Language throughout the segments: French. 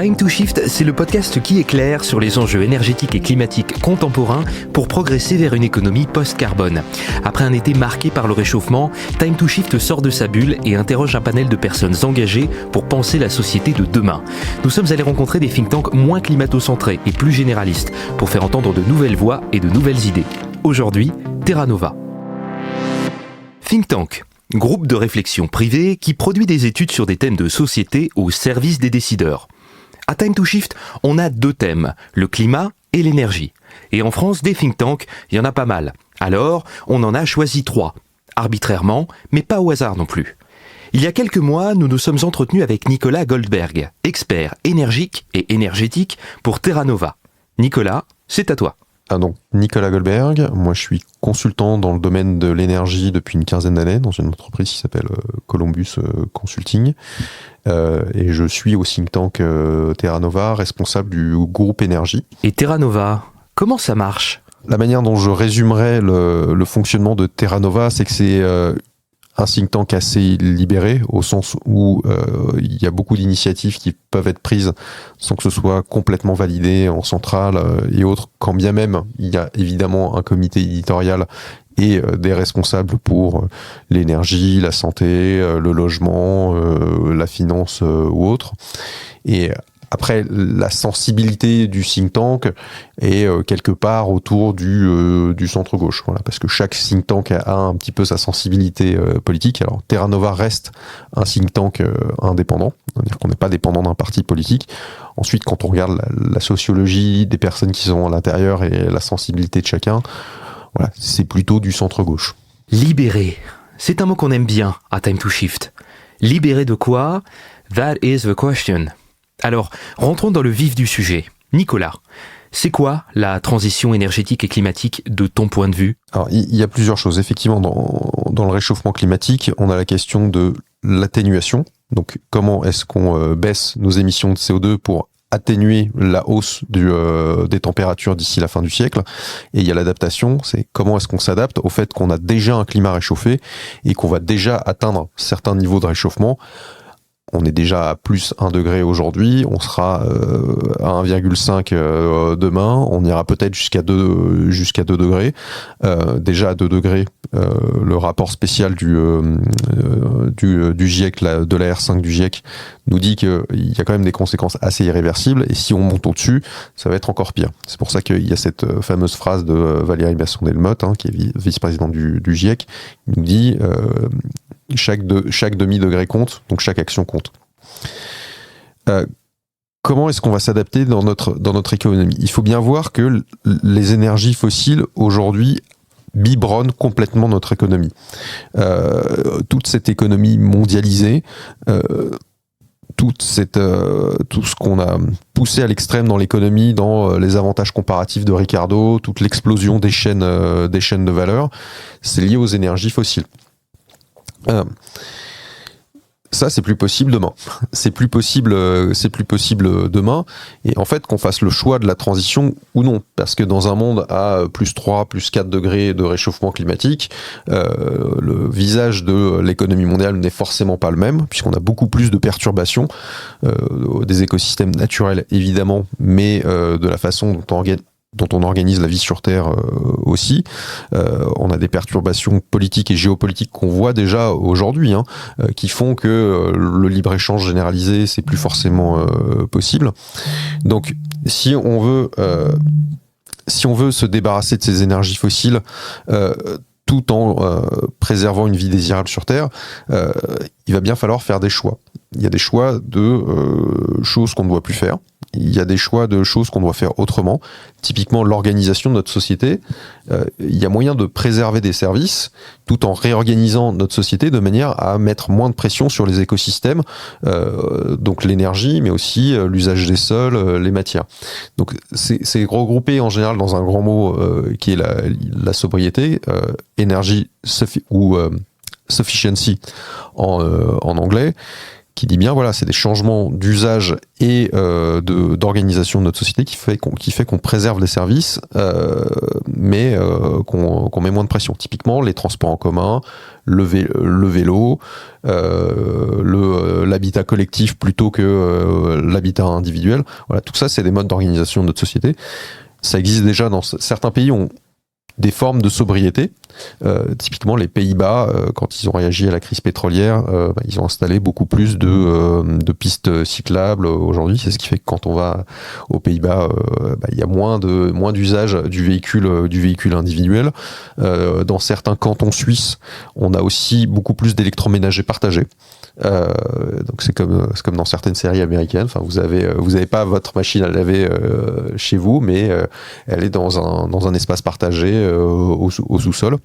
Time to Shift, c'est le podcast qui éclaire sur les enjeux énergétiques et climatiques contemporains pour progresser vers une économie post-carbone. Après un été marqué par le réchauffement, Time to Shift sort de sa bulle et interroge un panel de personnes engagées pour penser la société de demain. Nous sommes allés rencontrer des think tanks moins climato-centrés et plus généralistes pour faire entendre de nouvelles voix et de nouvelles idées. Aujourd'hui, Terra Nova. Think tank. Groupe de réflexion privé qui produit des études sur des thèmes de société au service des décideurs. À Time to Shift, on a deux thèmes, le climat et l'énergie. Et en France, des think tanks, il y en a pas mal. Alors, on en a choisi 3, arbitrairement, mais pas au hasard non plus. Il y a quelques mois, nous nous sommes entretenus avec Nicolas Goldberg, expert énergique et énergétique pour Terra Nova. Nicolas, c'est à toi. Donc, Nicolas Goldberg, moi je suis consultant dans le domaine de l'énergie depuis une quinzaine d'années dans une entreprise qui s'appelle Columbus Consulting et je suis au think tank Terra Nova, responsable du groupe énergie. Et Terra Nova, comment ça marche ? La manière dont je résumerais le fonctionnement de Terra Nova, c'est que c'est un think tank assez libéré, au sens où il y a beaucoup d'initiatives qui peuvent être prises sans que ce soit complètement validé en centrale et autres, quand bien même il y a évidemment un comité éditorial et des responsables pour l'énergie, la santé, le logement, la finance ou autre. Et après, la sensibilité du think tank est quelque part autour du centre-gauche. Voilà, parce que chaque think tank a un petit peu sa sensibilité politique. Alors, Terra Nova reste un think tank indépendant, c'est-à-dire qu'on n'est pas dépendant d'un parti politique. Ensuite, quand on regarde la sociologie des personnes qui sont à l'intérieur et la sensibilité de chacun, voilà, c'est plutôt du centre-gauche. Libéré, c'est un mot qu'on aime bien à Time to Shift. Libéré de quoi ? That is the question. Alors, rentrons dans le vif du sujet. Nicolas, c'est quoi la transition énergétique et climatique de ton point de vue ? Alors, il y a plusieurs choses. Effectivement, dans le réchauffement climatique, on a la question de l'atténuation. Donc, comment est-ce qu'on baisse nos émissions de CO2 pour atténuer la hausse des températures d'ici la fin du siècle. Et il y a l'adaptation, c'est comment est-ce qu'on s'adapte au fait qu'on a déjà un climat réchauffé et qu'on va déjà atteindre certains niveaux de réchauffement. On est déjà à plus 1 degré aujourd'hui, on sera à 1,5 demain, on ira peut-être jusqu'à 2 degrés. Déjà à 2 degrés, le rapport spécial du GIEC, de la R5 du GIEC, nous dit qu'il y a quand même des conséquences assez irréversibles, et si on monte au-dessus, ça va être encore pire. C'est pour ça qu'il y a cette fameuse phrase de Valérie Masson-Delmotte, qui est vice-présidente du GIEC, qui nous dit chaque demi-degré compte, donc chaque action compte. Comment est-ce qu'on va s'adapter dans notre économie ? Il faut bien voir que les énergies fossiles aujourd'hui biberonnent complètement notre économie. Toute cette économie mondialisée, tout ce qu'on a poussé à l'extrême dans l'économie, dans les avantages comparatifs de Ricardo, toute l'explosion des chaînes de valeur, c'est lié aux énergies fossiles. Ça, c'est plus possible demain. C'est plus possible demain. Et en fait, qu'on fasse le choix de la transition ou non. Parce que dans un monde à plus 3, plus 4 degrés de réchauffement climatique, le visage de l'économie mondiale n'est forcément pas le même, puisqu'on a beaucoup plus de perturbations des écosystèmes naturels, évidemment, mais de la façon dont on organise la vie sur Terre aussi. On a des perturbations politiques et géopolitiques qu'on voit déjà aujourd'hui, qui font que le libre-échange généralisé, c'est plus forcément possible. Donc, si on veut se débarrasser de ces énergies fossiles, tout en préservant une vie désirable sur Terre, il va bien falloir faire des choix. Il y a des choix de choses qu'on ne doit plus faire. Il y a des choix de choses qu'on doit faire autrement. Typiquement, l'organisation de notre société. Il y a moyen de préserver des services tout en réorganisant notre société de manière à mettre moins de pression sur les écosystèmes, donc l'énergie, mais aussi l'usage des sols, les matières. Donc, c'est regroupé en général dans un grand mot qui est la sobriété, énergie ou sufficiency en anglais. qui dit bien, voilà, c'est des changements d'usage et d'organisation de notre société qui fait qu'on préserve les services, mais qu'on met moins de pression. Typiquement, les transports en commun, le vélo, l'habitat collectif plutôt que l'habitat individuel. Voilà, tout ça, c'est des modes d'organisation de notre société. Ça existe déjà dans certains pays, ont des formes de sobriété. Typiquement, les Pays-Bas, quand ils ont réagi à la crise pétrolière, ils ont installé beaucoup plus de pistes cyclables aujourd'hui. C'est ce qui fait que quand on va aux Pays-Bas, il y a moins d'usage du véhicule individuel. Dans certains cantons suisses, on a aussi beaucoup plus d'électroménagers partagés. Donc c'est comme dans certaines séries américaines. Enfin, vous avez pas votre machine à laver chez vous, mais elle est dans un espace partagé au sous-sol.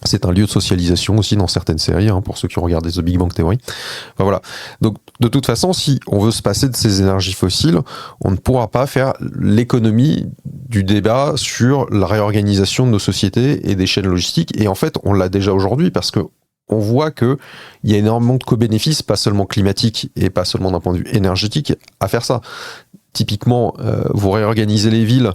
C'est un lieu de socialisation aussi dans certaines séries, pour ceux qui ont regardé The Big Bang Theory. Enfin, voilà. Donc, de toute façon, si on veut se passer de ces énergies fossiles, on ne pourra pas faire l'économie du débat sur la réorganisation de nos sociétés et des chaînes logistiques. Et en fait, on l'a déjà aujourd'hui parce que on voit qu'il y a énormément de co-bénéfices, pas seulement climatiques et pas seulement d'un point de vue énergétique, à faire ça. Typiquement, vous réorganisez les villes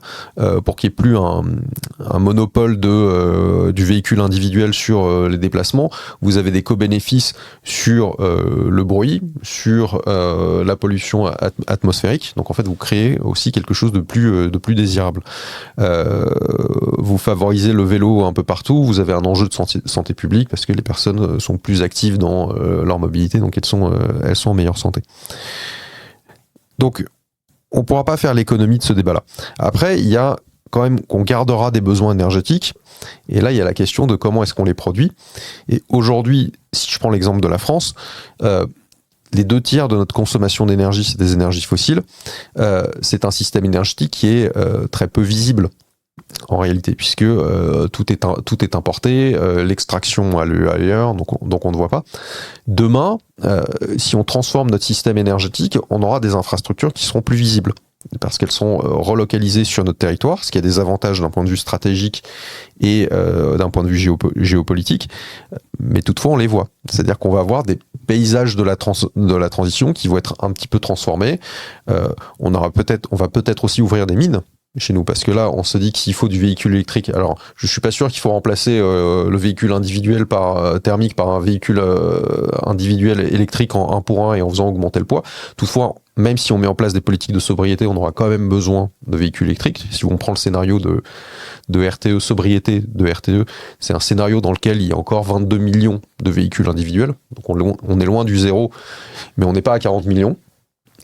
pour qu'il n'y ait plus un monopole du véhicule individuel sur les déplacements. Vous avez des co-bénéfices sur le bruit, sur la pollution atmosphérique. Donc en fait, vous créez aussi quelque chose de plus désirable. Vous favorisez le vélo un peu partout. Vous avez un enjeu de santé publique parce que les personnes sont plus actives dans leur mobilité, donc elles sont en meilleure santé. Donc on ne pourra pas faire l'économie de ce débat-là. Après, il y a quand même qu'on gardera des besoins énergétiques. Et là, il y a la question de comment est-ce qu'on les produit. Et aujourd'hui, si je prends l'exemple de la France, les 2/3 de notre consommation d'énergie, c'est des énergies fossiles. C'est un système énergétique qui est très peu visible en réalité, puisque tout est importé, l'extraction a lieu ailleurs, donc on ne voit pas. Demain, si on transforme notre système énergétique, on aura des infrastructures qui seront plus visibles, parce qu'elles sont relocalisées sur notre territoire, ce qui a des avantages d'un point de vue stratégique et d'un point de vue géopolitique, mais toutefois on les voit. C'est-à-dire qu'on va avoir des paysages de la transition qui vont être un petit peu transformés. On va peut-être aussi ouvrir des mines chez nous, parce que là, on se dit que s'il faut du véhicule électrique, alors je suis pas sûr qu'il faut remplacer le véhicule individuel thermique par un véhicule individuel électrique en 1 pour 1 et en faisant augmenter le poids. Toutefois, même si on met en place des politiques de sobriété, on aura quand même besoin de véhicules électriques. Si on prend le scénario de RTE, sobriété de RTE, c'est un scénario dans lequel il y a encore 22 millions de véhicules individuels. Donc on est loin du zéro, mais on n'est pas à 40 millions.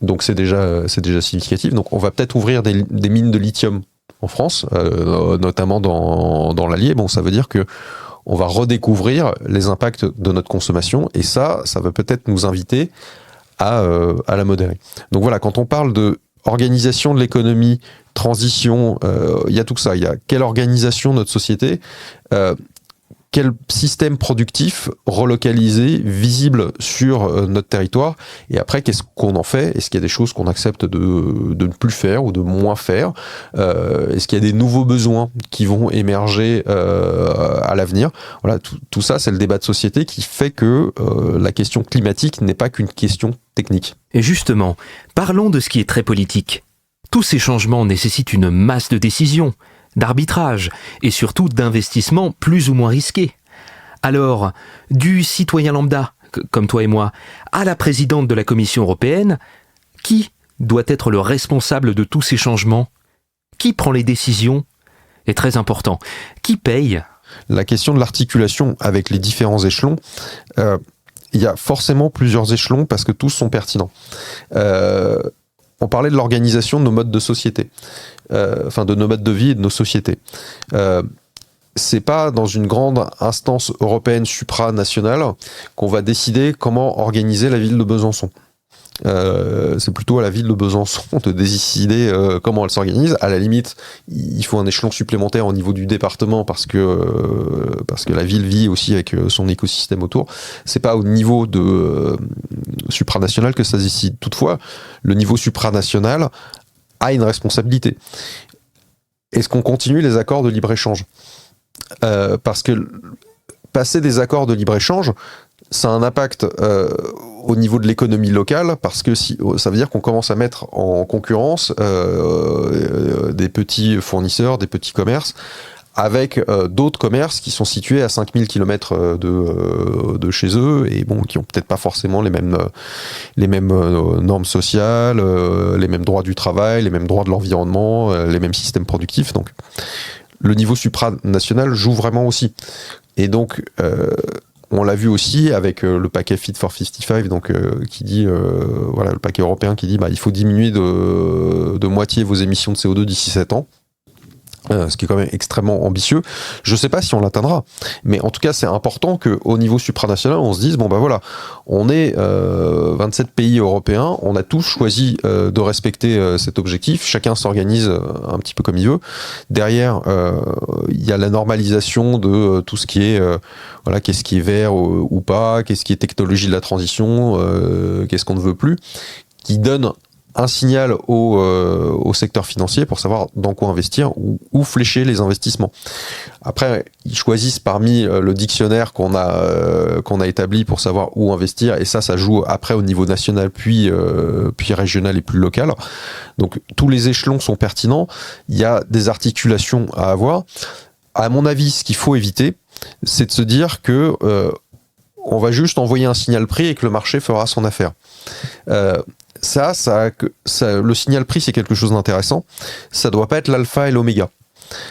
Donc c'est déjà significatif. Donc on va peut-être ouvrir des mines de lithium en France, notamment dans l'Allier. Bon, ça veut dire que on va redécouvrir les impacts de notre consommation, et ça va peut-être nous inviter à la modérer. Donc voilà, quand on parle de organisation de l'économie, transition, il y a tout ça. Il y a quelle organisation de notre société, quel système productif relocalisé, visible sur notre territoire, et après qu'est-ce qu'on en fait? Est-ce qu'il y a des choses qu'on accepte de ne plus faire ou de moins faire? Est-ce qu'il y a des nouveaux besoins qui vont émerger à l'avenir? Voilà, tout ça, c'est le débat de société qui fait que la question climatique n'est pas qu'une question technique. Et justement, parlons de ce qui est très politique. Tous ces changements nécessitent une masse de décisions, d'arbitrage et surtout d'investissements plus ou moins risqués. Alors, du citoyen lambda, comme toi et moi, à la présidente de la Commission européenne, qui doit être le responsable de tous ces changements? Qui prend les décisions? C'est très important. Qui paye? La question de l'articulation avec les différents échelons, il y a forcément plusieurs échelons parce que tous sont pertinents. On parlait de l'organisation de nos modes de société, de nos modes de vie et de nos sociétés. C'est pas dans une grande instance européenne supranationale qu'on va décider comment organiser la ville de Besançon. C'est plutôt à la ville de Besançon de décider comment elle s'organise. À la limite, il faut un échelon supplémentaire au niveau du département parce que la ville vit aussi avec son écosystème autour. C'est pas au niveau de supranational que ça se décide. Toutefois, le niveau supranational a une responsabilité. Est-ce qu'on continue les accords de libre-échange ? Parce que passer des accords de libre-échange, ça a un impact au niveau de l'économie locale, parce que ça veut dire qu'on commence à mettre en concurrence des petits fournisseurs, des petits commerces, avec d'autres commerces qui sont situés à 5000 km de chez eux, et bon, qui ont peut-être pas forcément les mêmes normes sociales, les mêmes droits du travail, les mêmes droits de l'environnement, les mêmes systèmes productifs. Donc le niveau supranational joue vraiment aussi. Et donc on l'a vu aussi avec le paquet Fit for 55, donc qui dit le paquet européen qui dit il faut diminuer de moitié vos émissions de CO2 d'ici 7 ans. Ce qui est quand même extrêmement ambitieux. Je ne sais pas si on l'atteindra, mais en tout cas c'est important qu'au niveau supranational on se dise on est 27 pays européens, on a tous choisi de respecter cet objectif, chacun s'organise un petit peu comme il veut. Derrière il y a la normalisation de tout ce qui est qu'est-ce qui est vert ou pas, qu'est-ce qui est technologie de la transition, qu'est-ce qu'on ne veut plus, qui donne un signal au secteur financier pour savoir dans quoi investir ou où flécher les investissements. Après, ils choisissent parmi le dictionnaire qu'on a établi pour savoir où investir, et ça joue après au niveau national puis régional et plus local. Donc tous les échelons sont pertinents, il y a des articulations à avoir. À mon avis, ce qu'il faut éviter, c'est de se dire que on va juste envoyer un signal prix et que le marché fera son affaire. Le signal prix, c'est quelque chose d'intéressant. Ça doit pas être l'alpha et l'oméga.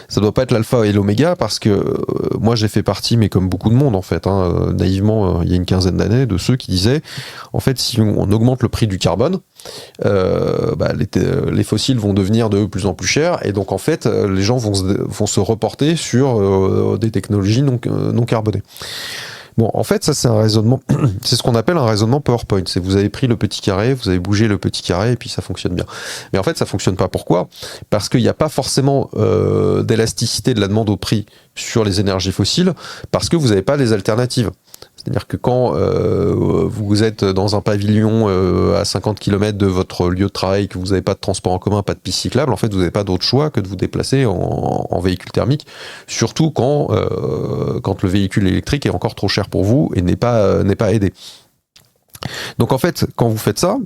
Ça doit pas être l'alpha et l'oméga parce que moi j'ai fait partie, mais comme beaucoup de monde en fait, naïvement, il y a une quinzaine d'années, de ceux qui disaient en fait si on augmente le prix du carbone, les fossiles vont devenir de plus en plus chers, et donc en fait les gens vont se reporter sur des technologies non carbonées. Bon, en fait, ça c'est un raisonnement, c'est ce qu'on appelle un raisonnement PowerPoint. C'est vous avez pris le petit carré, vous avez bougé le petit carré et puis ça fonctionne bien. Mais en fait, ça fonctionne pas. Pourquoi ? Parce qu'il n'y a pas forcément d'élasticité de la demande au prix sur les énergies fossiles, parce que vous n'avez pas les alternatives. C'est-à-dire que quand vous êtes dans un pavillon à 50 km de votre lieu de travail, que vous n'avez pas de transport en commun, pas de piste cyclable, en fait, vous n'avez pas d'autre choix que de vous déplacer en véhicule thermique, surtout quand le véhicule électrique est encore trop cher pour vous et n'est pas aidé. Donc en fait, quand vous faites ça,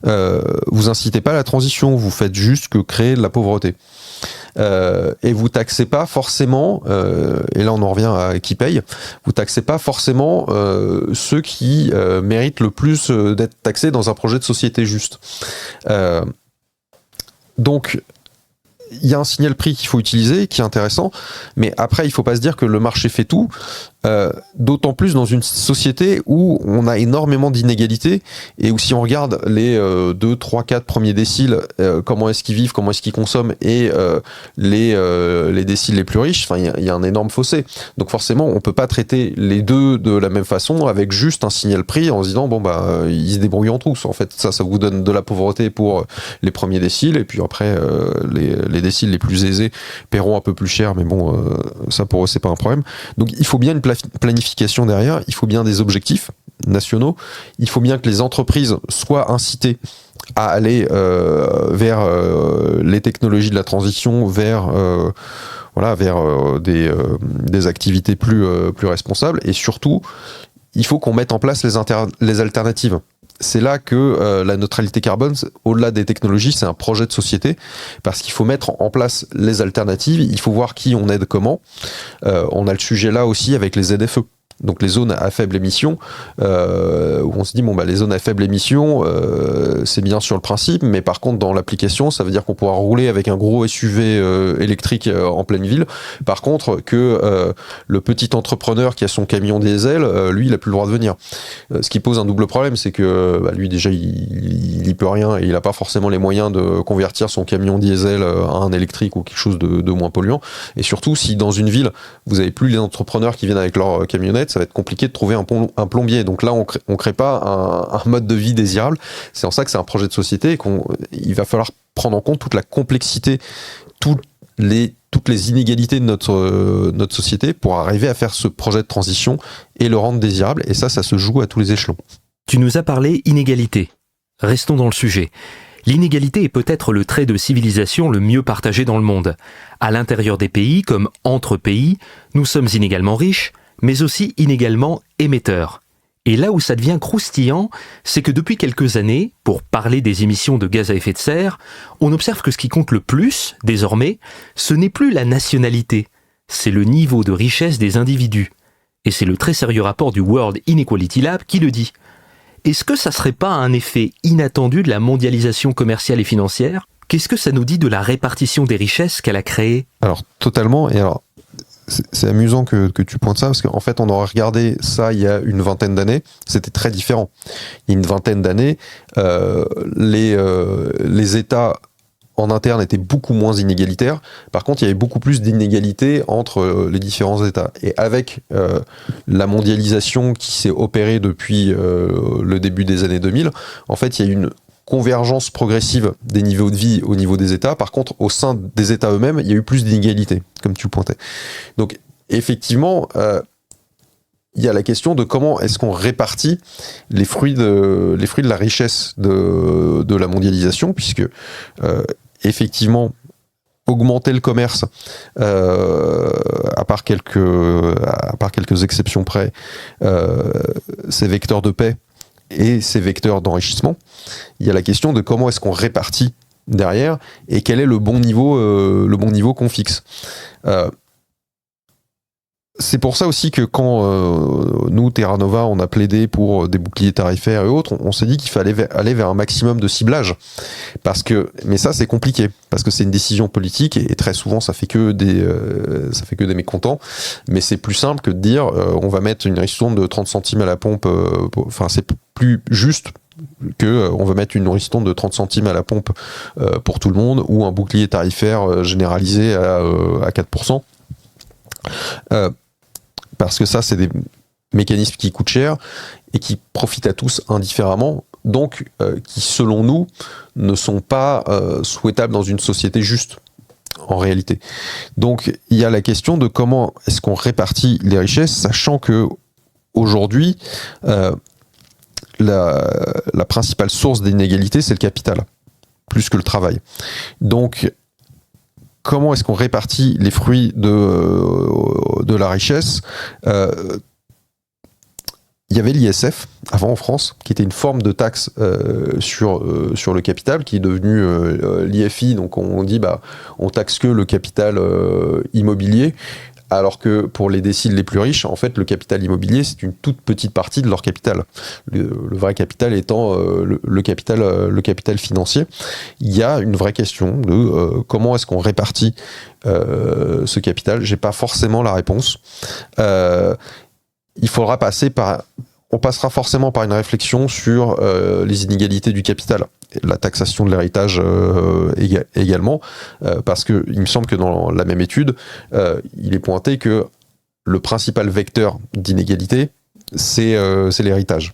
vous incitez pas à la transition, vous faites juste que créer de la pauvreté. Et vous taxez pas forcément, et là on en revient à qui paye, vous taxez pas forcément ceux qui méritent le plus d'être taxés dans un projet de société juste. Donc il y a un signal prix qu'il faut utiliser, qui est intéressant, mais après il faut pas se dire que le marché fait tout, d'autant plus dans une société où on a énormément d'inégalités, et où si on regarde les 2, 3, 4 premiers déciles, comment est-ce qu'ils vivent, comment est-ce qu'ils consomment, et les déciles les plus riches, il y a un énorme fossé. Donc forcément on peut pas traiter les deux de la même façon avec juste un signal prix en se disant ils se débrouillent tous. En fait ça vous donne de la pauvreté pour les premiers déciles, et puis après les déciles les plus aisés paieront un peu plus cher, mais bon ça pour eux c'est pas un problème. Donc il faut bien une planification derrière, il faut bien des objectifs nationaux, il faut bien que les entreprises soient incitées à aller vers les technologies de la transition, vers des activités plus responsables, et surtout il faut qu'on mette en place les alternatives. C'est là que la neutralité carbone, au-delà des technologies, c'est un projet de société, parce qu'il faut mettre en place les alternatives, il faut voir qui on aide comment. On a le sujet là aussi avec les ZFE. Donc les zones à faible émission, où on se dit les zones à faible émission, c'est bien sur le principe, mais par contre dans l'application, ça veut dire qu'on pourra rouler avec un gros SUV électrique en pleine ville. Par contre, que le petit entrepreneur qui a son camion diesel, lui, il a plus le droit de venir. Ce qui pose un double problème, c'est que lui déjà, il y peut rien, et il a pas forcément les moyens de convertir son camion diesel à un électrique ou quelque chose de moins polluant. Et surtout, si dans une ville, vous avez plus les entrepreneurs qui viennent avec leur camionnette, ça va être compliqué de trouver un plombier. Donc là, on crée pas un mode de vie désirable. C'est en ça que c'est un projet de société, et il va falloir prendre en compte toute la complexité, toutes les inégalités de notre société pour arriver à faire ce projet de transition et le rendre désirable. Et ça se joue à tous les échelons. Tu nous as parlé inégalité. Restons dans le sujet. L'inégalité est peut-être le trait de civilisation le mieux partagé dans le monde. À l'intérieur des pays, comme entre pays, nous sommes inégalement riches, mais aussi inégalement émetteurs. Et là où ça devient croustillant, c'est que depuis quelques années, pour parler des émissions de gaz à effet de serre, on observe que ce qui compte le plus, désormais, ce n'est plus la nationalité, c'est le niveau de richesse des individus. Et c'est le très sérieux rapport du World Inequality Lab qui le dit. Est-ce que ça serait pas un effet inattendu de la mondialisation commerciale et financière ? Qu'est-ce que ça nous dit de la répartition des richesses qu'elle a créées ? Alors, totalement. Et alors, c'est amusant que tu pointes ça, parce qu'en fait, on aurait regardé ça il y a une vingtaine d'années, c'était très différent. Il y a une vingtaine d'années, les États en interne étaient beaucoup moins inégalitaires. Par contre, il y avait beaucoup plus d'inégalités entre les différents États. Et avec la mondialisation qui s'est opérée depuis le début des années 2000, en fait, il y a une convergence progressive des niveaux de vie au niveau des États. Par contre, au sein des États eux-mêmes, il y a eu plus d'inégalités, comme tu le pointais. Donc, effectivement, il y a la question de comment est-ce qu'on répartit les fruits de la richesse de la mondialisation, puisque, effectivement, augmenter le commerce, à part quelques exceptions près, c'est vecteur de paix, et ces vecteurs d'enrichissement. Il y a la question de comment est-ce qu'on répartit derrière et quel est le bon niveau qu'on fixe. C'est pour ça aussi que quand nous, Terra Nova, on a plaidé pour des boucliers tarifaires et autres, on s'est dit qu'il fallait aller vers un maximum de ciblage. Mais ça, c'est compliqué, parce que c'est une décision politique, et très souvent, ça fait que des mécontents. Mais c'est plus simple que de dire, on va mettre une ristourne de 30 centimes à la pompe. C'est plus juste que on va mettre une ristourne de 30 centimes à la pompe pour tout le monde, ou un bouclier tarifaire généralisé à 4%. Parce que ça, c'est des mécanismes qui coûtent cher et qui profitent à tous indifféremment, donc qui, selon nous, ne sont pas souhaitables dans une société juste, en réalité. Donc, il y a la question de comment est-ce qu'on répartit les richesses, sachant que aujourd'hui, la principale source d'inégalité, c'est le capital, plus que le travail. Donc, comment est-ce qu'on répartit les fruits de la richesse ? Il y avait l'ISF, avant en France, qui était une forme de taxe sur le capital, qui est devenue l'IFI. Donc on dit, on taxe que le capital immobilier, alors que pour les déciles les plus riches, en fait, le capital immobilier, c'est une toute petite partie de leur capital. Le vrai capital étant le capital financier. Il y a une vraie question de comment est-ce qu'on répartit ce capital. J'ai pas forcément la réponse. On passera forcément par une réflexion sur les inégalités du capital, la taxation de l'héritage également, parce que il me semble que dans la même étude, il est pointé que le principal vecteur d'inégalité, c'est l'héritage.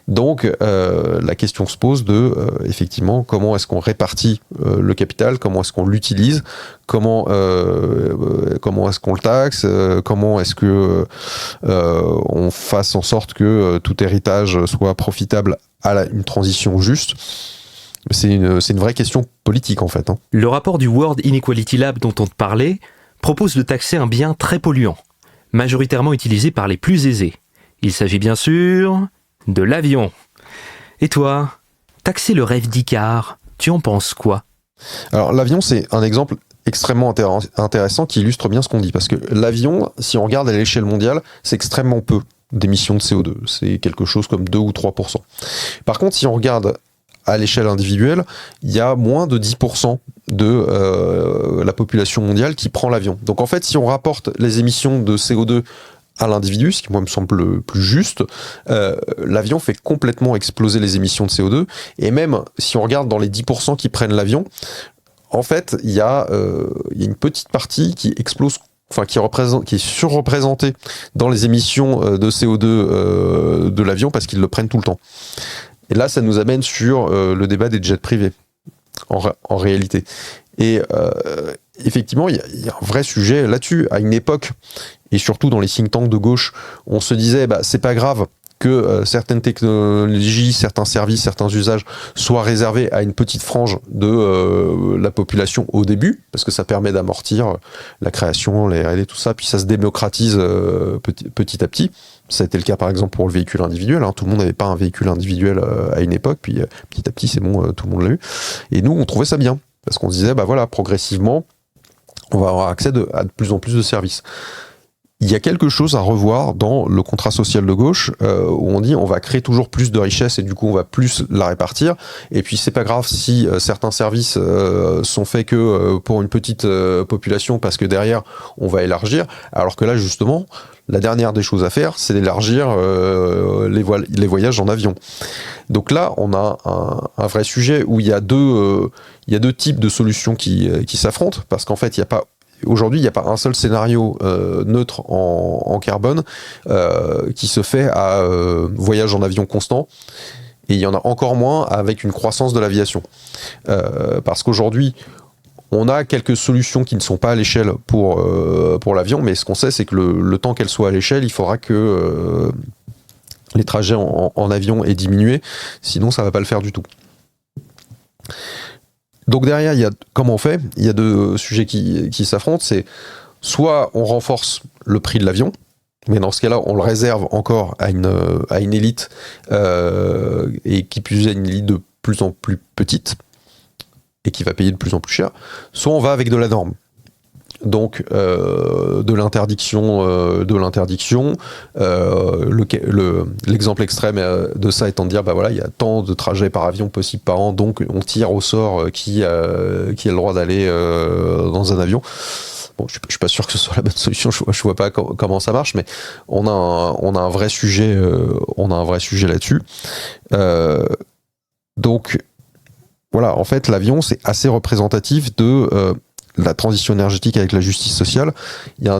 Donc la question se pose de effectivement comment est-ce qu'on répartit le capital, comment est-ce qu'on l'utilise, comment est-ce qu'on le taxe, comment est-ce que on fasse en sorte que tout héritage soit profitable à une transition juste. C'est une vraie question politique en fait. Le rapport du World Inequality Lab dont on te parlait propose de taxer un bien très polluant, majoritairement utilisé par les plus aisés. Il s'agit bien sûr de l'avion. Et toi, taxer le rêve d'Icare, tu en penses quoi ? Alors l'avion, c'est un exemple extrêmement intéressant qui illustre bien ce qu'on dit, parce que l'avion, si on regarde à l'échelle mondiale, c'est extrêmement peu d'émissions de CO2, c'est quelque chose comme 2 ou 3%. Par contre, si on regarde à l'échelle individuelle, il y a moins de 10% de la population mondiale qui prend l'avion. Donc en fait, si on rapporte les émissions de CO2 à l'individu, ce qui moi me semble le plus juste, l'avion fait complètement exploser les émissions de CO2, et même si on regarde dans les 10% qui prennent l'avion, en fait, il y a une petite partie qui explose, qui est surreprésentée dans les émissions de CO2 de l'avion parce qu'ils le prennent tout le temps. Et là, ça nous amène sur le débat des jets privés, en réalité. Et effectivement, il y a un vrai sujet là-dessus. À une époque, et surtout dans les think tanks de gauche, on se disait, c'est pas grave que certaines technologies, certains services, certains usages soient réservés à une petite frange de la population au début, parce que ça permet d'amortir la création, les R&D, tout ça, puis ça se démocratise petit à petit. Ça a été le cas par exemple pour le véhicule individuel, hein. Tout le monde n'avait pas un véhicule individuel à une époque, puis petit à petit c'est bon, tout le monde l'a eu. Et nous on trouvait ça bien, parce qu'on se disait voilà, progressivement on va avoir accès à de plus en plus de services. Il y a quelque chose à revoir dans le contrat social de gauche où on dit on va créer toujours plus de richesse et du coup on va plus la répartir, et puis c'est pas grave si certains services sont faits que pour une petite population parce que derrière on va élargir, alors que là justement la dernière des choses à faire c'est d'élargir les voyages en avion. Donc là on a un vrai sujet où il y a deux types de solutions qui s'affrontent, parce qu'en fait aujourd'hui, il n'y a pas un seul scénario neutre en carbone qui se fait à voyage en avion constant, et il y en a encore moins avec une croissance de l'aviation. Parce qu'aujourd'hui, on a quelques solutions qui ne sont pas à l'échelle pour l'avion, mais ce qu'on sait, c'est que le temps qu'elles soient à l'échelle, il faudra que les trajets en avion aient diminué, sinon ça ne va pas le faire du tout. Donc derrière, comment on fait ? Il y a deux sujets qui s'affrontent. C'est soit on renforce le prix de l'avion, mais dans ce cas-là, on le réserve encore à une élite, et qui plus est une élite de plus en plus petite, et qui va payer de plus en plus cher. Soit on va avec de la norme. Donc de l'interdiction, l'exemple extrême de ça étant de dire voilà, il y a tant de trajets par avion possibles par an, donc on tire au sort qui a le droit d'aller dans un avion. Bon, je suis pas sûr que ce soit la bonne solution, je vois pas comment ça marche, mais on a un vrai sujet là-dessus. Donc voilà, en fait l'avion c'est assez représentatif de la transition énergétique avec la justice sociale. Il y a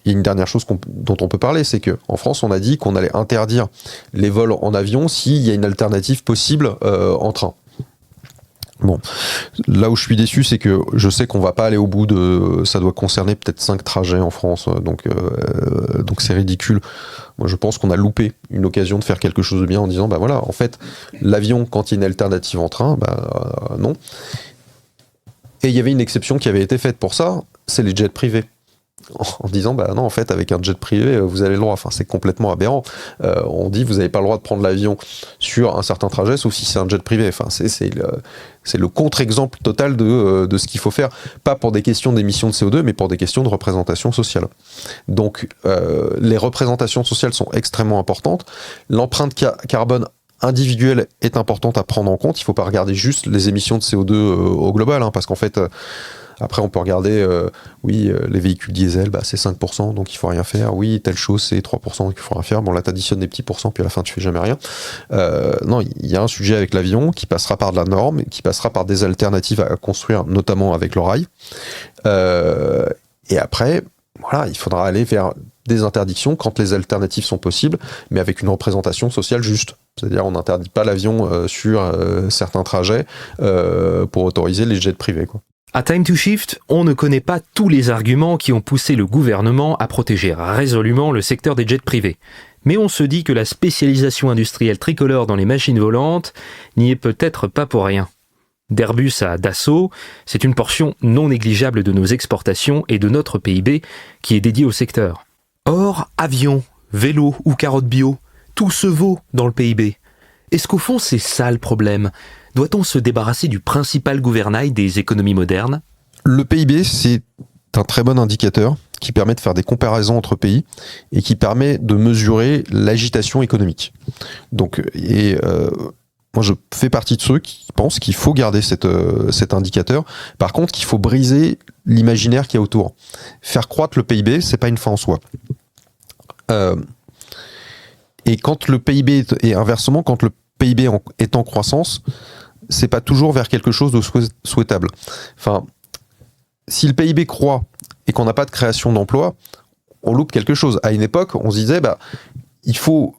une dernière chose dont on peut parler, c'est qu'en France, on a dit qu'on allait interdire les vols en avion s'il y a une alternative possible en train. Bon, là où je suis déçu, c'est que je sais qu'on va pas aller au bout de... Ça doit concerner peut-être 5 trajets en France, donc c'est ridicule. Moi, je pense qu'on a loupé une occasion de faire quelque chose de bien en disant, voilà, en fait, l'avion, quand il y a une alternative en train, non. Et il y avait une exception qui avait été faite pour ça, c'est les jets privés. En disant, non, en fait, avec un jet privé, vous avez le droit. Enfin, c'est complètement aberrant. On dit, vous n'avez pas le droit de prendre l'avion sur un certain trajet, sauf si c'est un jet privé. Enfin, c'est le contre-exemple total de ce qu'il faut faire. Pas pour des questions d'émissions de CO2, mais pour des questions de représentation sociale. Donc, les représentations sociales sont extrêmement importantes. L'empreinte carbone individuelle est importante à prendre en compte. Il ne faut pas regarder juste les émissions de CO2 au global, parce qu'en fait, après on peut regarder, les véhicules diesel, c'est 5%, donc il ne faut rien faire. Oui, telle chose, c'est 3%, donc il faut rien faire. Bon, là, tu additionnes des petits pourcents, puis à la fin, tu fais jamais rien. Non, il y a un sujet avec l'avion qui passera par de la norme, qui passera par des alternatives à construire, notamment avec le rail. Et après, voilà, il faudra aller vers des interdictions quand les alternatives sont possibles, mais avec une représentation sociale juste. C'est-à-dire on n'interdit pas l'avion sur certains trajets pour autoriser les jets privés, quoi. À Time to Shift, on ne connaît pas tous les arguments qui ont poussé le gouvernement à protéger résolument le secteur des jets privés. Mais on se dit que la spécialisation industrielle tricolore dans les machines volantes n'y est peut-être pas pour rien. D'Airbus à Dassault, c'est une portion non négligeable de nos exportations et de notre PIB qui est dédiée au secteur. Or, avions, vélos ou carottes bio, tout se vaut dans le PIB. Est-ce qu'au fond c'est ça le problème ? Doit-on se débarrasser du principal gouvernail des économies modernes ? Le PIB, c'est un très bon indicateur qui permet de faire des comparaisons entre pays et qui permet de mesurer l'agitation économique. Donc, moi je fais partie de ceux qui pensent qu'il faut garder cet indicateur. Par contre, qu'il faut briser l'imaginaire qu'il y a autour. Faire croître le PIB, c'est pas une fin en soi. Et quand le PIB et inversement, quand le PIB est en croissance, c'est pas toujours vers quelque chose de souhaitable. Enfin, si le PIB croît et qu'on n'a pas de création d'emplois, on loupe quelque chose. À une époque, on se disait, il faut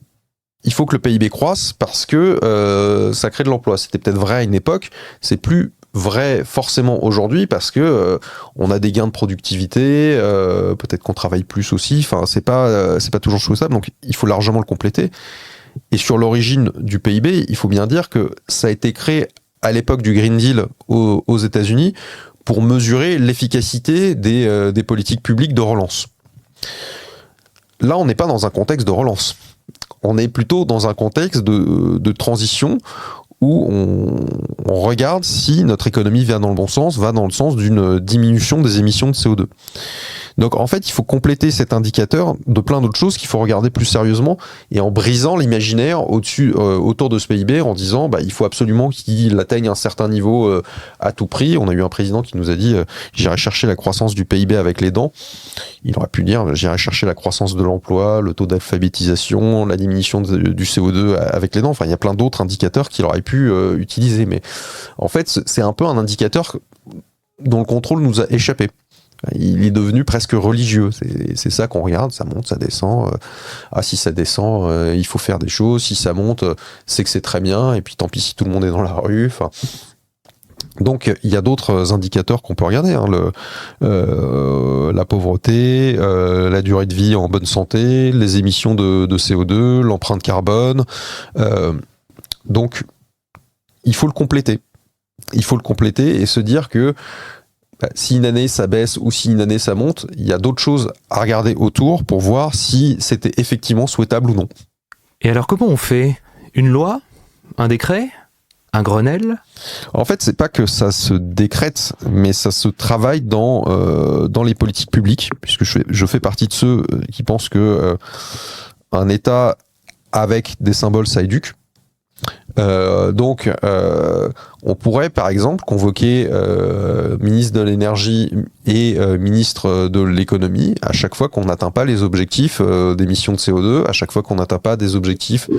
que le PIB croisse parce que ça crée de l'emploi. C'était peut-être vrai à une époque, c'est plus vrai forcément aujourd'hui parce que on a des gains de productivité, peut-être qu'on travaille plus aussi. Enfin, c'est pas toujours souhaitable, donc il faut largement le compléter. Et sur l'origine du PIB, il faut bien dire que ça a été créé à l'époque du Green Deal aux États-Unis pour mesurer l'efficacité des politiques publiques de relance. là, on n'est pas dans un contexte de relance. On est plutôt dans un contexte de transition où on regarde si notre économie va dans le bon sens, va dans le sens d'une diminution des émissions de CO2. Donc en fait, il faut compléter cet indicateur de plein d'autres choses qu'il faut regarder plus sérieusement et en brisant l'imaginaire autour de ce PIB en disant il faut absolument qu'il atteigne un certain niveau à tout prix. On a eu un président qui nous a dit j'irai chercher la croissance du PIB avec les dents. Il aurait pu dire j'irai chercher la croissance de l'emploi, le taux d'alphabétisation, la diminution du CO2 avec les dents. Enfin, il y a plein d'autres indicateurs qu'il aurait pu utiliser. Mais en fait, c'est un peu un indicateur dont le contrôle nous a échappé. Il est devenu presque religieux. C'est ça qu'on regarde, ça monte, ça descend. Si ça descend, il faut faire des choses. Si ça monte, c'est que c'est très bien. Et puis tant pis si tout le monde est dans la rue. Enfin, donc il y a d'autres indicateurs qu'on peut regarder. La pauvreté, la durée de vie en bonne santé, les émissions de CO2, l'empreinte carbone. Donc il faut le compléter. Il faut le compléter et se dire que si une année ça baisse ou si une année ça monte, il y a d'autres choses à regarder autour pour voir si c'était effectivement souhaitable ou non. Et alors comment on fait ? Une loi ? Un décret ? Un Grenelle ? En fait, c'est pas que ça se décrète, mais ça se travaille dans les politiques publiques, puisque je fais partie de ceux qui pensent que un État avec des symboles, ça éduque. Donc, on pourrait par exemple convoquer ministre de l'énergie et ministre de l'économie à chaque fois qu'on n'atteint pas les objectifs d'émissions de CO2, à chaque fois qu'on n'atteint pas des objectifs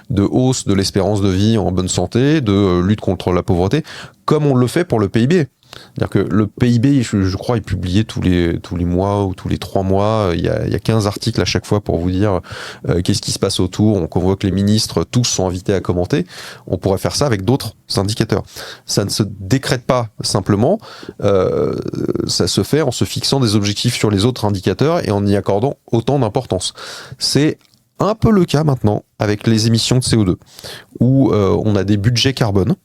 de hausse de l'espérance de vie en bonne santé, de lutte contre la pauvreté, comme on le fait pour le PIB. C'est-à-dire que le PIB, je crois, est publié tous les mois ou tous les 3 mois. Il y a 15 articles à chaque fois pour vous dire qu'est-ce qui se passe autour. On convoque les ministres, tous sont invités à commenter. On pourrait faire ça avec d'autres indicateurs. Ça ne se décrète pas simplement. Ça se fait en se fixant des objectifs sur les autres indicateurs et en y accordant autant d'importance. C'est un peu le cas maintenant avec les émissions de CO2, où on a des budgets carbone.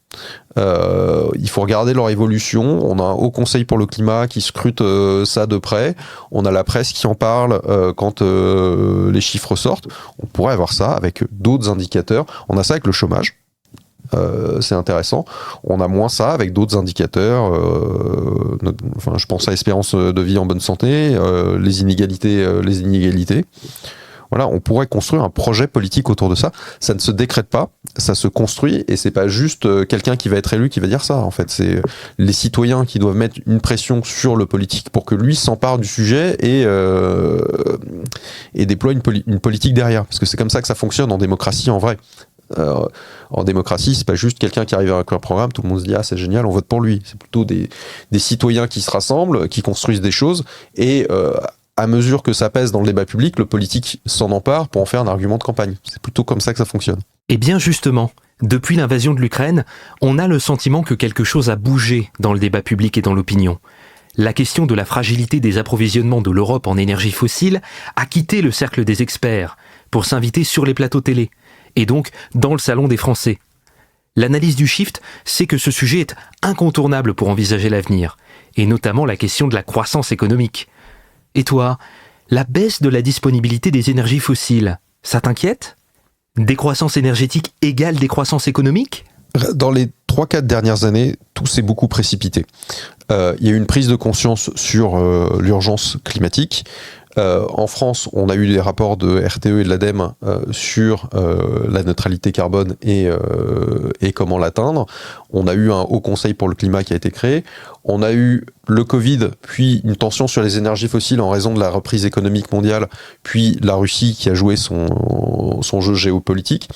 Il faut regarder leur évolution. On a un haut conseil pour le climat qui scrute ça de près. On a la presse qui en parle quand les chiffres sortent. On pourrait avoir ça avec d'autres indicateurs. On a ça avec le chômage. C'est intéressant. On a moins ça avec d'autres indicateurs. Je pense à espérance de vie en bonne santé, les inégalités. Voilà, on pourrait construire un projet politique autour de ça. Ça ne se décrète pas, ça se construit, et c'est pas juste quelqu'un qui va être élu qui va dire ça. En fait, c'est les citoyens qui doivent mettre une pression sur le politique pour que lui s'empare du sujet et déploie une politique derrière. Parce que c'est comme ça que ça fonctionne en démocratie, en vrai. En démocratie, c'est pas juste quelqu'un qui arrive avec un programme, tout le monde se dit c'est génial, on vote pour lui. C'est plutôt des citoyens qui se rassemblent, qui construisent des choses, et à mesure que ça pèse dans le débat public, le politique s'en empare pour en faire un argument de campagne. C'est plutôt comme ça que ça fonctionne. Et bien justement, depuis l'invasion de l'Ukraine, on a le sentiment que quelque chose a bougé dans le débat public et dans l'opinion. La question de la fragilité des approvisionnements de l'Europe en énergie fossile a quitté le cercle des experts pour s'inviter sur les plateaux télé, et donc dans le salon des Français. L'analyse du Shift sait que ce sujet est incontournable pour envisager l'avenir, et notamment la question de la croissance économique. Et toi, la baisse de la disponibilité des énergies fossiles, ça t'inquiète ? Décroissance énergétique égale décroissance économique ? Dans les 3-4 dernières années, tout s'est beaucoup précipité. Il y a eu une prise de conscience sur l'urgence climatique. En France, on a eu des rapports de RTE et de l'ADEME sur la neutralité carbone et comment l'atteindre. On a eu un haut conseil pour le climat qui a été créé. On a eu le Covid, puis une tension sur les énergies fossiles en raison de la reprise économique mondiale, puis la Russie qui a joué son jeu géopolitique.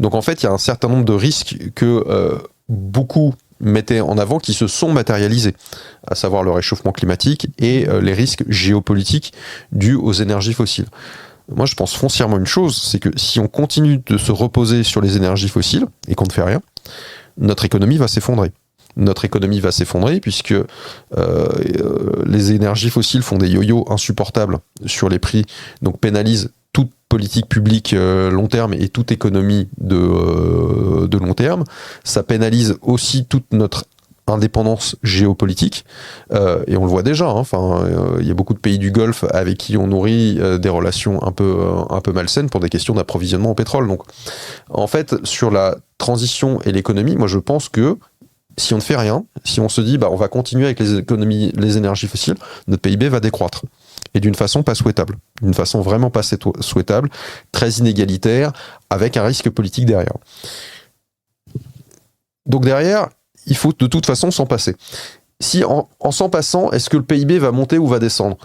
Donc en fait, il y a un certain nombre de risques que beaucoup mettaient en avant qui se sont matérialisés, à savoir le réchauffement climatique et les risques géopolitiques dus aux énergies fossiles. Moi, je pense foncièrement une chose, c'est que si on continue de se reposer sur les énergies fossiles et qu'on ne fait rien, notre économie va s'effondrer. Notre économie va s'effondrer puisque les énergies fossiles font des yo-yo insupportables sur les prix, donc pénalisent toute politique publique long terme et toute économie de long terme. Ça pénalise aussi toute notre indépendance géopolitique, et on le voit déjà, il y a beaucoup de pays du Golfe avec qui on nourrit des relations un peu malsaines pour des questions d'approvisionnement en pétrole. Donc, en fait, sur la transition et l'économie, moi je pense que si on ne fait rien, si on se dit on va continuer avec les énergies fossiles, notre PIB va décroître. Et d'une façon pas souhaitable. D'une façon vraiment pas souhaitable, très inégalitaire, avec un risque politique derrière. Donc derrière, il faut de toute façon s'en passer. Si en s'en passant, est-ce que le PIB va monter ou va descendre ?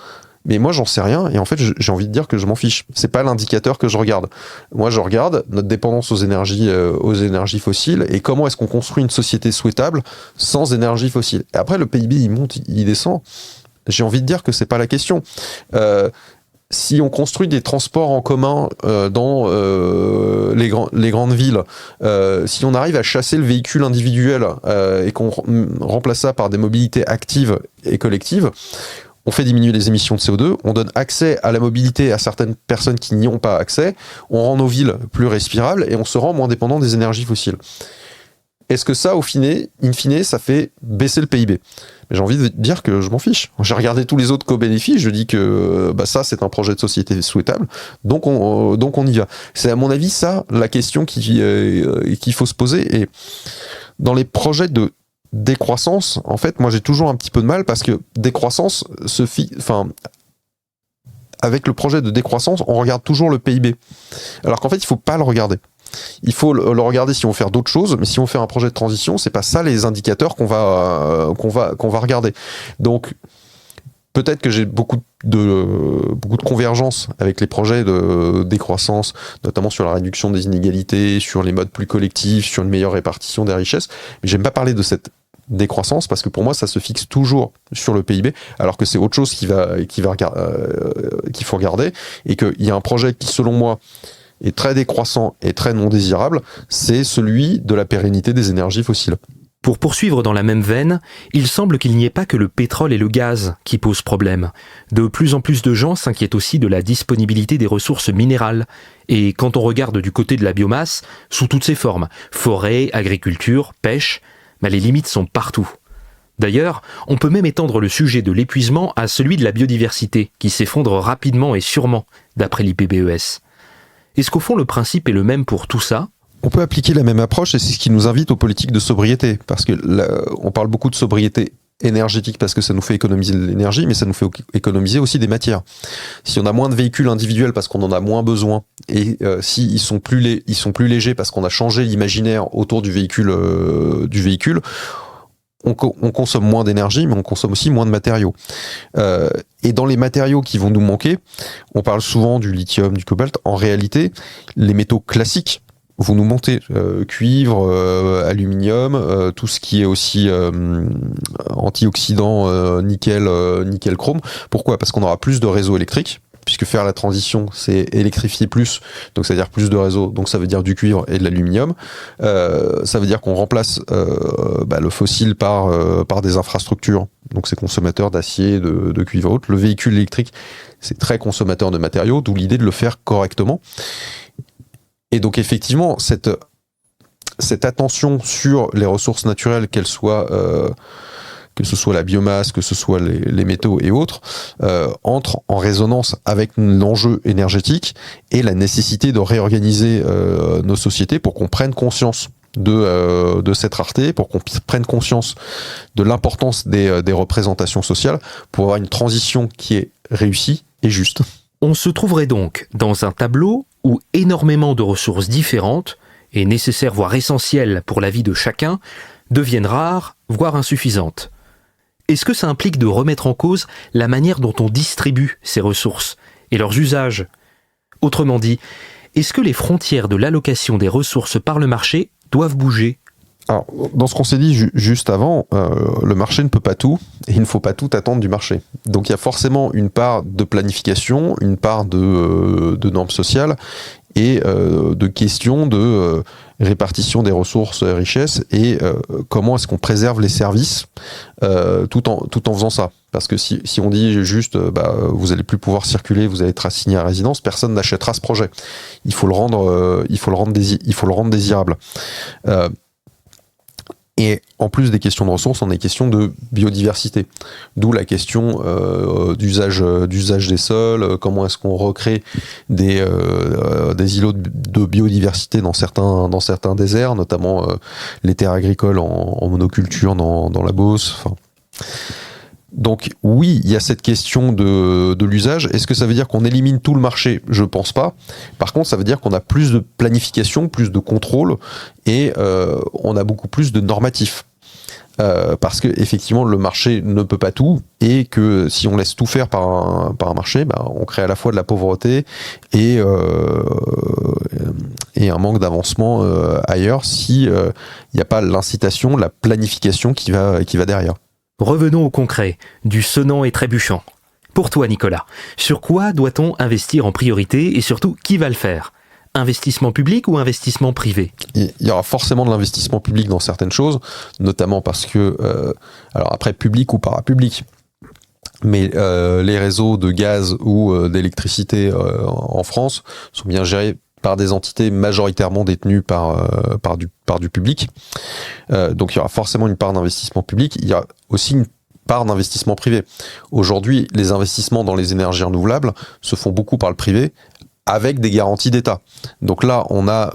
Mais moi, j'en sais rien, et en fait, j'ai envie de dire que je m'en fiche. C'est pas l'indicateur que je regarde. Moi, je regarde notre dépendance aux énergies fossiles, et comment est-ce qu'on construit une société souhaitable sans énergie fossile. Et après, le PIB, il monte, il descend. J'ai envie de dire que c'est pas la question. Si on construit des transports en commun dans les grandes villes, si on arrive à chasser le véhicule individuel et qu'on remplace ça par des mobilités actives et collectives, on fait diminuer les émissions de CO2, on donne accès à la mobilité à certaines personnes qui n'y ont pas accès, on rend nos villes plus respirables et on se rend moins dépendant des énergies fossiles. Est-ce que ça, in fine, ça fait baisser le PIB ? Mais j'ai envie de dire que je m'en fiche. J'ai regardé tous les autres co-bénéfices, je dis que ça, c'est un projet de société souhaitable, donc on y va. C'est à mon avis ça, la question qu'il faut se poser. Et dans les projets de décroissance, en fait, moi j'ai toujours un petit peu de mal parce que décroissance avec le projet de décroissance, on regarde toujours le PIB. Alors qu'en fait, il faut pas le regarder. Il faut le regarder si on veut faire d'autres choses, mais si on fait un projet de transition, c'est pas ça les indicateurs qu'on va regarder. Donc peut-être que j'ai beaucoup de convergence avec les projets de décroissance, notamment sur la réduction des inégalités, sur les modes plus collectifs, sur une meilleure répartition des richesses, mais j'aime pas parler de cette décroissance parce que pour moi ça se fixe toujours sur le PIB alors que c'est autre chose qu'il faut regarder, et qu'il y a un projet qui selon moi est très décroissant et très non désirable, c'est celui de la pérennité des énergies fossiles. Pour poursuivre dans la même veine, il semble qu'il n'y ait pas que le pétrole et le gaz qui posent problème. De plus en plus de gens s'inquiètent aussi de la disponibilité des ressources minérales. Et quand on regarde du côté de la biomasse, sous toutes ses formes, forêt, agriculture, pêche, les limites sont partout. D'ailleurs, on peut même étendre le sujet de l'épuisement à celui de la biodiversité, qui s'effondre rapidement et sûrement, d'après l'IPBES. Est-ce qu'au fond le principe est le même pour tout ça ? On peut appliquer la même approche et c'est ce qui nous invite aux politiques de sobriété. Parce que on parle beaucoup de sobriété énergétique parce que ça nous fait économiser de l'énergie, mais ça nous fait économiser aussi des matières. Si on a moins de véhicules individuels parce qu'on en a moins besoin, et si ils sont plus légers parce qu'on a changé l'imaginaire autour du véhicule, on consomme moins d'énergie, mais on consomme aussi moins de matériaux. Et dans les matériaux qui vont nous manquer, on parle souvent du lithium, du cobalt. En réalité, les métaux classiques vont nous monter. Cuivre, aluminium, tout ce qui est aussi antioxydant, nickel, chrome. Pourquoi ? Parce qu'on aura plus de réseaux électriques, puisque faire la transition, c'est électrifier plus, donc ça veut dire plus de réseaux, donc ça veut dire du cuivre et de l'aluminium. Ça veut dire qu'on remplace le fossile par des infrastructures, donc c'est consommateur d'acier, de cuivre et autres. Le véhicule électrique, c'est très consommateur de matériaux, d'où l'idée de le faire correctement. Et donc effectivement, cette attention sur les ressources naturelles, qu'elles soient... que ce soit la biomasse, que ce soit les métaux et autres, entre en résonance avec l'enjeu énergétique et la nécessité de réorganiser nos sociétés pour qu'on prenne conscience de cette rareté, pour qu'on prenne conscience de l'importance des représentations sociales, pour avoir une transition qui est réussie et juste. On se trouverait donc dans un tableau où énormément de ressources différentes, et nécessaires voire essentielles pour la vie de chacun, deviennent rares, voire insuffisantes. Est-ce que ça implique de remettre en cause la manière dont on distribue ces ressources et leurs usages ? Autrement dit, est-ce que les frontières de l'allocation des ressources par le marché doivent bouger ? Alors, dans ce qu'on s'est dit juste avant, le marché ne peut pas tout et il ne faut pas tout attendre du marché. Donc il y a forcément une part de planification, une part de normes sociales et de questions de répartition des ressources et richesses et comment est-ce qu'on préserve les services tout en faisant ça. Parce que si on dit juste vous allez plus pouvoir circuler, vous allez être assigné à résidence, personne n'achètera ce projet. Il faut le rendre désirable. Et en plus des questions de ressources, on a des questions de biodiversité. D'où la question d'usage des sols, comment est-ce qu'on recrée des îlots de biodiversité dans certains déserts, notamment les terres agricoles en monoculture dans la Beauce. Enfin. Donc oui, il y a cette question de l'usage. Est-ce que ça veut dire qu'on élimine tout le marché ? Je pense pas. Par contre, ça veut dire qu'on a plus de planification, plus de contrôle et on a beaucoup plus de normatifs. Parce que effectivement le marché ne peut pas tout et que si on laisse tout faire par un marché, on crée à la fois de la pauvreté et un manque d'avancement ailleurs si il n'y a pas l'incitation, la planification qui va derrière. Revenons au concret, du sonnant et trébuchant. Pour toi, Nicolas, sur quoi doit-on investir en priorité et surtout, qui va le faire ? Investissement public ou investissement privé ? Il y aura forcément de l'investissement public dans certaines choses, notamment parce que, alors après, public ou parapublic, mais les réseaux de gaz ou d'électricité en France sont bien gérés par des entités majoritairement détenues par du public. Donc il y aura forcément une part d'investissement public. Il y a aussi une part d'investissement privé. Aujourd'hui, les investissements dans les énergies renouvelables se font beaucoup par le privé, avec des garanties d'État. Donc là, on a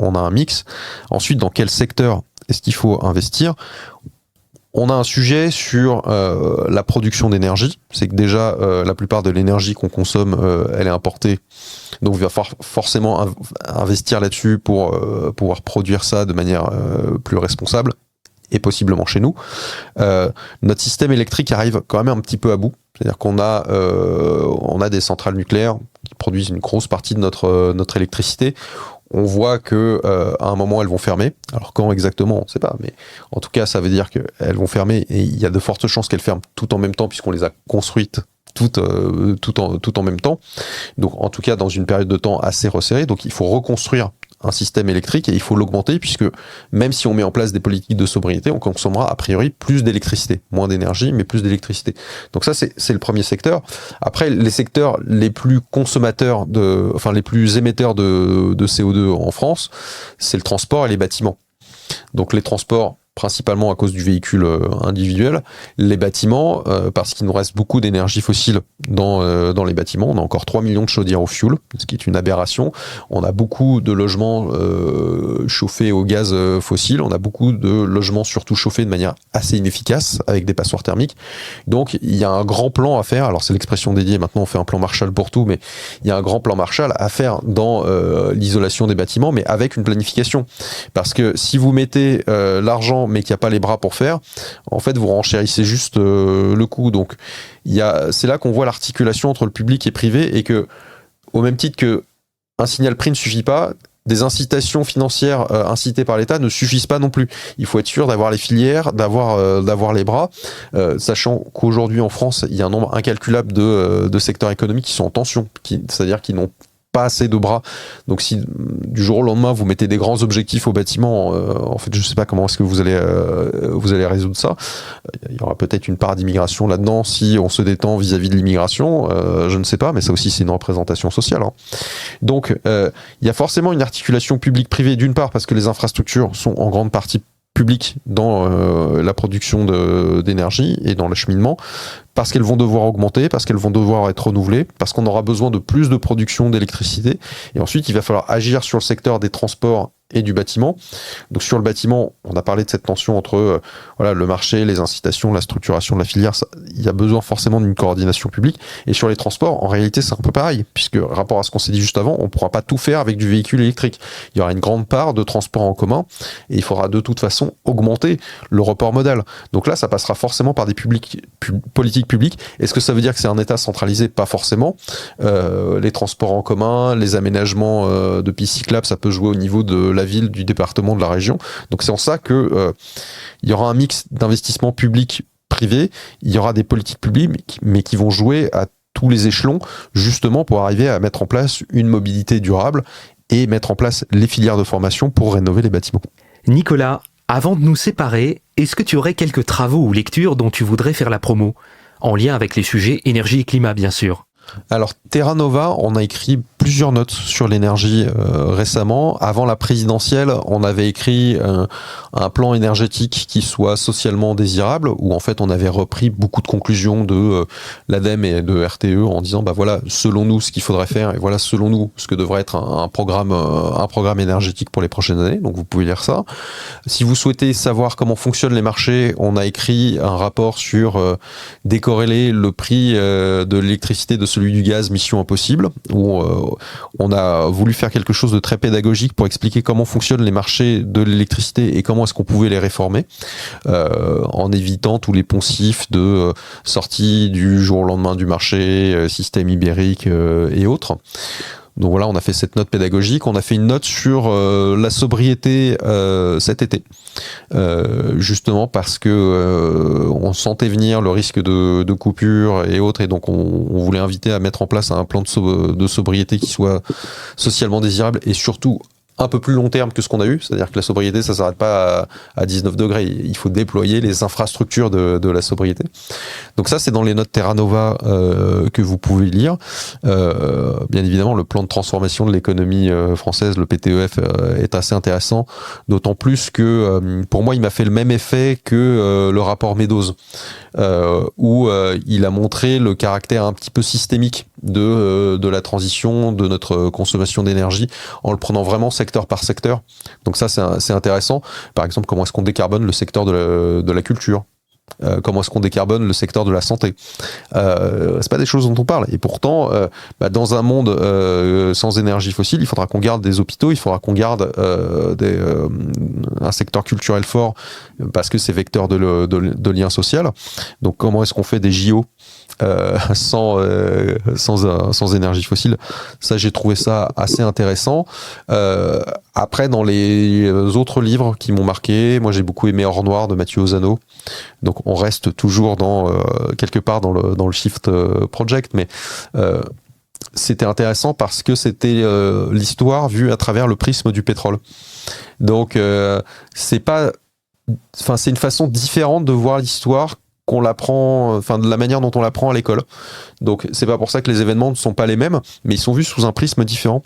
un mix. Ensuite, dans quel secteur est-ce qu'il faut investir ? On a un sujet sur la production d'énergie. C'est que déjà, la plupart de l'énergie qu'on consomme, elle est importée. Donc il va forcément investir là-dessus pour pouvoir produire ça de manière plus responsable et possiblement chez nous. Notre système électrique arrive quand même un petit peu à bout. C'est-à-dire qu'on a des centrales nucléaires qui produisent une grosse partie de notre électricité. On voit que à un moment elles vont fermer. Alors quand exactement, on ne sait pas, mais en tout cas ça veut dire qu'elles vont fermer et il y a de fortes chances qu'elles ferment tout en même temps puisqu'on les a construites tout en même temps. Donc en tout cas dans une période de temps assez resserrée. Donc il faut reconstruire un système électrique et il faut l'augmenter puisque même si on met en place des politiques de sobriété, on consommera a priori plus d'électricité, moins d'énergie mais plus d'électricité. Donc ça c'est le premier secteur. Après les secteurs les plus consommateurs les plus émetteurs de CO2 en France, c'est le transport et les bâtiments. Donc les transports principalement à cause du véhicule individuel, les bâtiments, parce qu'il nous reste beaucoup d'énergie fossile dans les bâtiments. On a encore 3 millions de chaudières au fioul, ce qui est une aberration. On a beaucoup de logements chauffés au gaz fossile. On a beaucoup de logements surtout chauffés de manière assez inefficace, avec des passoires thermiques. Donc il y a un grand plan à faire. Alors c'est l'expression dédiée, maintenant on fait un plan Marshall pour tout, mais il y a un grand plan Marshall à faire dans l'isolation des bâtiments, mais avec une planification. Parce que si vous mettez l'argent mais qu'il n'y a pas les bras pour faire, en fait vous renchérissez juste le coût. Donc c'est là qu'on voit l'articulation entre le public et privé et que, au même titre que un signal prix ne suffit pas, des incitations financières incitées par l'État ne suffisent pas non plus. Il faut être sûr d'avoir les filières, d'avoir les bras, sachant qu'aujourd'hui en France, il y a un nombre incalculable de secteurs économiques qui sont en tension, c'est-à-dire qui n'ont pas assez de bras. Donc si du jour au lendemain vous mettez des grands objectifs au bâtiment, en fait je sais pas comment est-ce que vous allez résoudre ça. Il y aura peut-être une part d'immigration là-dedans si on se détend vis-à-vis de l'immigration, je ne sais pas, mais ça aussi c'est une représentation sociale. Hein. Donc il y a forcément une articulation publique-privée d'une part parce que les infrastructures sont en grande partie publiques dans la production d'énergie et dans l'acheminement, parce qu'elles vont devoir augmenter, parce qu'elles vont devoir être renouvelées, parce qu'on aura besoin de plus de production d'électricité. Et ensuite, il va falloir agir sur le secteur des transports et du bâtiment. Donc sur le bâtiment, on a parlé de cette tension entre le marché, les incitations, la structuration de la filière. Il y a besoin forcément d'une coordination publique. Et sur les transports, en réalité, c'est un peu pareil, puisque rapport à ce qu'on s'est dit juste avant, on ne pourra pas tout faire avec du véhicule électrique. Il y aura une grande part de transport en commun et il faudra de toute façon augmenter le report modal. Donc là, ça passera forcément par des politiques publiques. Est-ce que ça veut dire que c'est un État centralisé ? Pas forcément. Les transports en commun, les aménagements de pistes cyclables, ça peut jouer au niveau de la ville, du département, de la région. Donc c'est en ça que il y aura un mix d'investissements publics privés, il y aura des politiques publiques, mais qui vont jouer à tous les échelons, justement pour arriver à mettre en place une mobilité durable et mettre en place les filières de formation pour rénover les bâtiments. Nicolas, avant de nous séparer, est-ce que tu aurais quelques travaux ou lectures dont tu voudrais faire la promo ? En lien avec les sujets énergie et climat, bien sûr. Alors Terra Nova, on a écrit plusieurs notes sur l'énergie récemment. Avant la présidentielle, on avait écrit un plan énergétique qui soit socialement désirable, où en fait on avait repris beaucoup de conclusions de l'ADEME et de RTE en disant voilà, selon nous ce qu'il faudrait faire, et voilà selon nous ce que devrait être un programme énergétique pour les prochaines années. Donc vous pouvez lire ça. Si vous souhaitez savoir comment fonctionnent les marchés, on a écrit un rapport sur décorréler le prix de l'électricité de celui du gaz, mission impossible, où on a voulu faire quelque chose de très pédagogique pour expliquer comment fonctionnent les marchés de l'électricité et comment est-ce qu'on pouvait les réformer, en évitant tous les poncifs de sortie du jour au lendemain du marché, système ibérique et autres. Donc voilà, on a fait cette note pédagogique. On a fait une note sur la sobriété cet été, justement parce que on sentait venir le risque de coupure et autres, et donc on voulait inviter à mettre en place un plan de sobriété qui soit socialement désirable et surtout un peu plus long terme que ce qu'on a eu, c'est-à-dire que la sobriété, ça s'arrête pas à 19 degrés, il faut déployer les infrastructures de la sobriété. Donc ça, c'est dans les notes Terra Nova que vous pouvez lire. Bien évidemment, le plan de transformation de l'économie française, le PTEF, est assez intéressant, d'autant plus que pour moi, il m'a fait le même effet que le rapport Meadows, où il a montré le caractère un petit peu systémique de la transition de notre consommation d'énergie en le prenant vraiment secteur par secteur. Donc ça, c'est intéressant. Par exemple, comment est-ce qu'on décarbone le secteur de la culture ? Comment est-ce qu'on décarbone le secteur de la santé ? C'est pas des choses dont on parle. Et pourtant, dans un monde sans énergie fossile, il faudra qu'on garde des hôpitaux, il faudra qu'on garde un secteur culturel fort parce que c'est vecteur de lien social. Donc comment est-ce qu'on fait des JO sans énergie fossile? Ça, j'ai trouvé ça assez intéressant. Après, dans les autres livres qui m'ont marqué, moi j'ai beaucoup aimé Or Noir de Mathieu Ozano. Donc on reste toujours quelque part dans le Shift Project, mais c'était intéressant parce que c'était l'histoire vue à travers le prisme du pétrole. Donc c'est une façon différente de voir l'histoire qu'on l'apprend, de la manière dont on l'apprend à l'école. Donc c'est pas pour ça que les événements ne sont pas les mêmes, mais ils sont vus sous un prisme différent.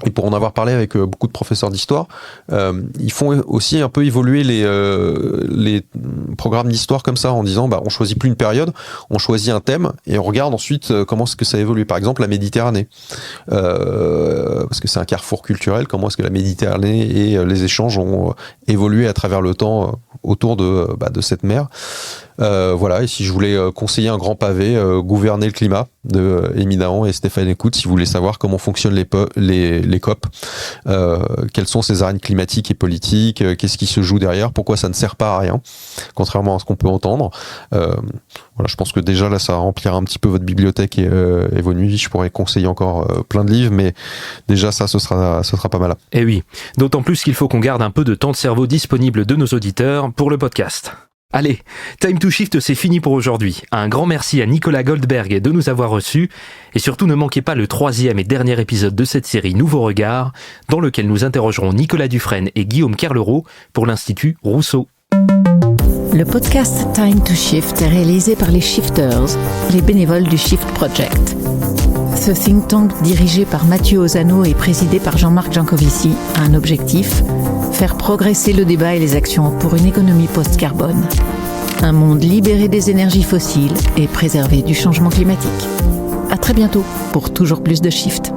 Et pour en avoir parlé avec beaucoup de professeurs d'histoire, ils font aussi un peu évoluer les programmes d'histoire comme ça, en disant on choisit plus une période, on choisit un thème et on regarde ensuite comment est-ce que ça évolue. Par exemple, la Méditerranée, parce que c'est un carrefour culturel, comment est-ce que la Méditerranée et les échanges ont évolué à travers le temps autour de cette mer. Voilà, et si je voulais conseiller un grand pavé, Gouverner le climat de Émile Dahan et Stéphane Écoute, si vous voulez savoir comment fonctionnent les COP, quelles sont ces arènes climatiques et politiques, qu'est-ce qui se joue derrière, pourquoi ça ne sert pas à rien, contrairement à ce qu'on peut entendre. Voilà, je pense que déjà là, ça remplira un petit peu votre bibliothèque et vos nuits. Je pourrais conseiller encore plein de livres, mais déjà ça, ce sera pas mal. Et oui, d'autant plus qu'il faut qu'on garde un peu de temps de cerveau disponible de nos auditeurs pour le podcast. Allez, Time to Shift, c'est fini pour aujourd'hui. Un grand merci à Nicolas Goldberg de nous avoir reçus. Et surtout, ne manquez pas le 3e et dernier épisode de cette série Nouveau Regard, dans lequel nous interrogerons Nicolas Dufresne et Guillaume Kerlereau pour l'Institut Rousseau. Le podcast Time to Shift est réalisé par les Shifters, les bénévoles du Shift Project. Ce think tank dirigé par Mathieu Ozano et présidé par Jean-Marc Jancovici a un objectif: faire progresser le débat et les actions pour une économie post-carbone. Un monde libéré des énergies fossiles et préservé du changement climatique. À très bientôt pour toujours plus de Shift.